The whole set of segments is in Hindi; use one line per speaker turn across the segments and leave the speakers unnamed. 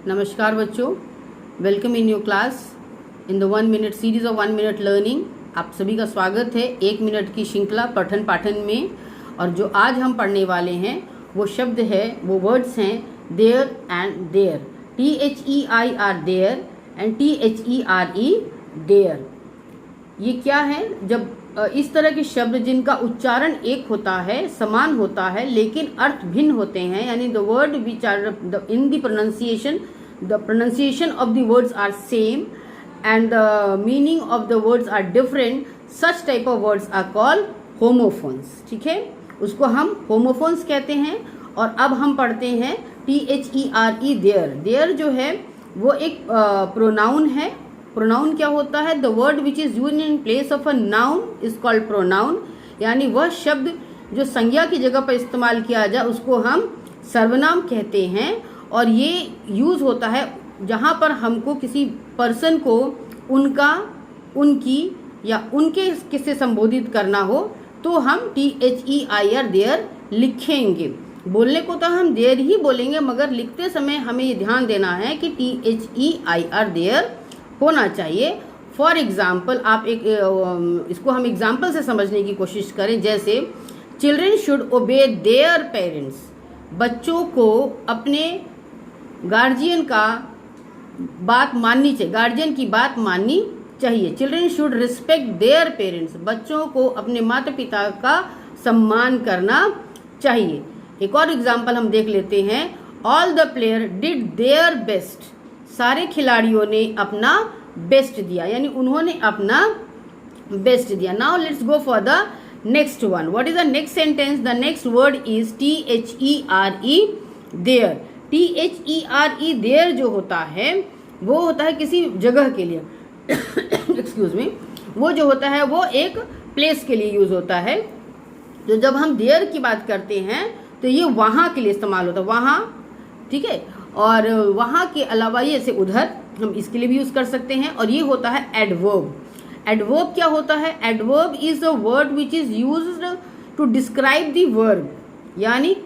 नमस्कार बच्चों, welcome in your class in the 1 minute series of 1 minute learning. आप सभी का स्वागत है 1 मिनट की श्रृंखला पठन पाठन में। और जो आज हम पढ़ने वाले हैं वो शब्द है, वो वर्ड्स हैं their and there, THEIR their and THERE there. ये क्या है? जब इस तरह के शब्द जिनका उच्चारण एक होता है, समान होता है, लेकिन अर्थ भिन्न होते हैं, यानी the word which are in the pronunciation of the words are same and the meaning of the words are different, such type of words are called homophones. ठीक है, उसको हम होमोफोन्स कहते हैं। और अब हम पढ़ते हैं THERE देयर। देयर जो है वो एक प्रोनाउन है। प्रोनाउन क्या होता है? The word which is used in place of a noun is called pronoun, यानी वह शब्द जो संज्ञा की जगह पर इस्तेमाल किया जाए उसको हम सर्वनाम कहते हैं। और ये यूज होता है जहाँ पर हमको किसी पर्सन को उनका, उनकी या उनके किससे संबोधित करना हो तो हम THEIR देयर लिखेंगे। बोलने को तो हम देयर ही बोलेंगे, मगर लिखते समय हमें ये ध्यान देना है कि THEIR देयर होना चाहिए। फॉर एग्जाम्पल, आप इसको हम एग्जाम्पल से समझने की कोशिश करें। जैसे चिल्ड्रेन शुड ओबे देयर पेरेंट्स, बच्चों को अपने गार्जियन का बात माननी चाहिए, गार्जियन की बात माननी चाहिए। Children should respect their parents, बच्चों को अपने माता पिता का सम्मान करना चाहिए। एक और एग्जाम्पल हम देख लेते हैं। All the player did their best, सारे खिलाड़ियों ने अपना बेस्ट दिया, यानी उन्होंने अपना बेस्ट दिया। Now let's go for the next one. What is the next sentence? The next word is THERE there. THERE there जो होता है वो होता है किसी जगह के लिए एक्सक्यूज मी, वो जो होता है वो एक प्लेस के लिए यूज होता है। तो जब हम देयर की बात करते हैं तो ये वहाँ के लिए इस्तेमाल होता है, वहाँ। ठीक है, और वहाँ के अलावा ये से उधर हम इसके लिए भी यूज कर सकते हैं। और ये होता है एडवर्ब। एडवर्ब क्या होता है? Adverb is a word which is used to describe the verb, यानी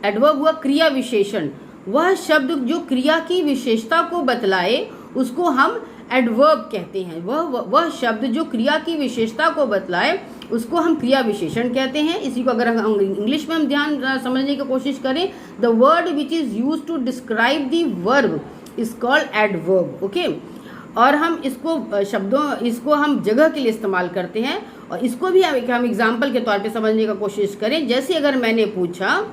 एडवर्ब हुआ क्रिया विशेषण। वह शब्द जो क्रिया की विशेषता को बतलाए उसको हम एडवर्ब कहते हैं। वह शब्द जो क्रिया की विशेषता को बतलाए उसको हम क्रिया विशेषण कहते हैं। इसी को अगर हम इंग्लिश में हम ध्यान समझने की कोशिश करें, the word which is used to describe the verb is called adverb. Okay, और हम इसको हम जगह के लिए इस्तेमाल करते हैं। और इसको भी हम एग्जाम्पल के तौर पे समझने का कोशिश करें। जैसे अगर मैंने पूछा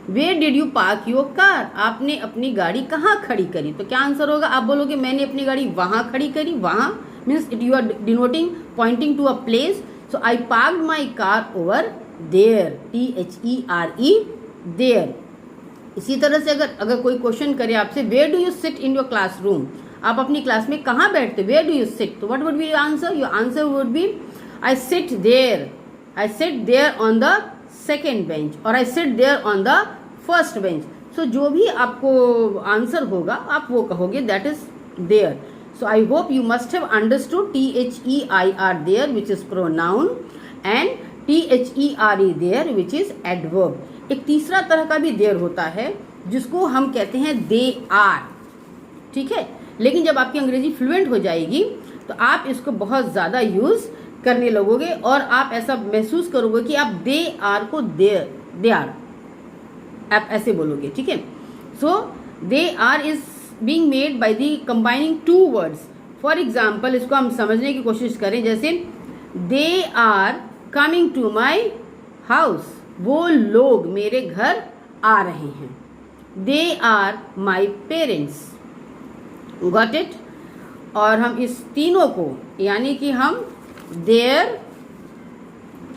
where did you park your car, आपने अपनी गाड़ी कहाँ खड़ी करी, तो क्या आंसर होगा? आप बोलोगे मैंने अपनी गाड़ी वहाँ खड़ी करी। वहाँ means it you are denoting pointing to a place. So I parked my car over there, THERE there. इसी तरह से अगर कोई क्वेश्चन करे आपसे where do you sit in your classroom, आप अपनी क्लास में कहाँ बैठते, वेयर डू यू सिट, तो what would be your answer? Your answer would be I sit there on the second bench, और I sit there on the first bench. So जो भी आपको आंसर होगा आप वो कहोगे, that is there. So I hope you must have understood THEIR there, which is pronoun, and THERE there, which is adverb. एक तीसरा तरह का भी there होता है जिसको हम कहते हैं they are। ठीक है, लेकिन जब आपकी अंग्रेजी फ्लुएंट हो जाएगी तो आप इसको बहुत ज़्यादा यूज़ करने लगोगे और आप ऐसा महसूस करोगे कि आप they are को they are आप ऐसे बोलोगे। ठीक है, so they are is being made by the combining two words. For example, इसको हम समझने की कोशिश करें। जैसे they are coming to my house, वो लोग मेरे घर आ रहे हैं। they are my parents, got it? और हम इस तीनों को, यानी कि हम their,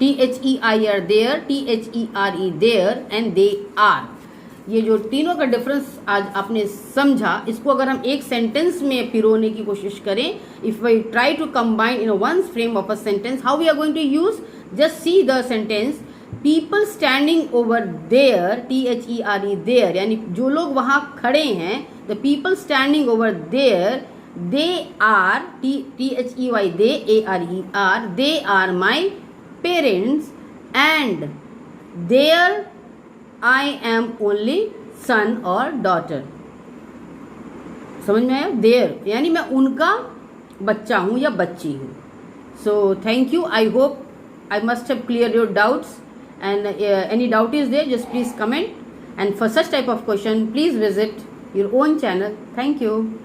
THEIR there, THERE there and they are, ये जो तीनों का डिफरेंस आज आपने समझा, इसको अगर हम एक सेंटेंस में पिरोने की कोशिश करें, if we try to combine in one frame of a sentence, how we are going to use? Just see the sentence, people standing over there, THERE there, यानी जो लोग वहाँ खड़े हैं, the people standing over there, they are, THEY they ARER, they are my parents, and there I am only son or daughter. समझ में आया? देयर यानी मैं उनका बच्चा हूँ या बच्ची हूँ. So thank you. I hope I must have cleared your doubts, and any doubt is there, just please comment, and for such type of question please visit your own channel. Thank you.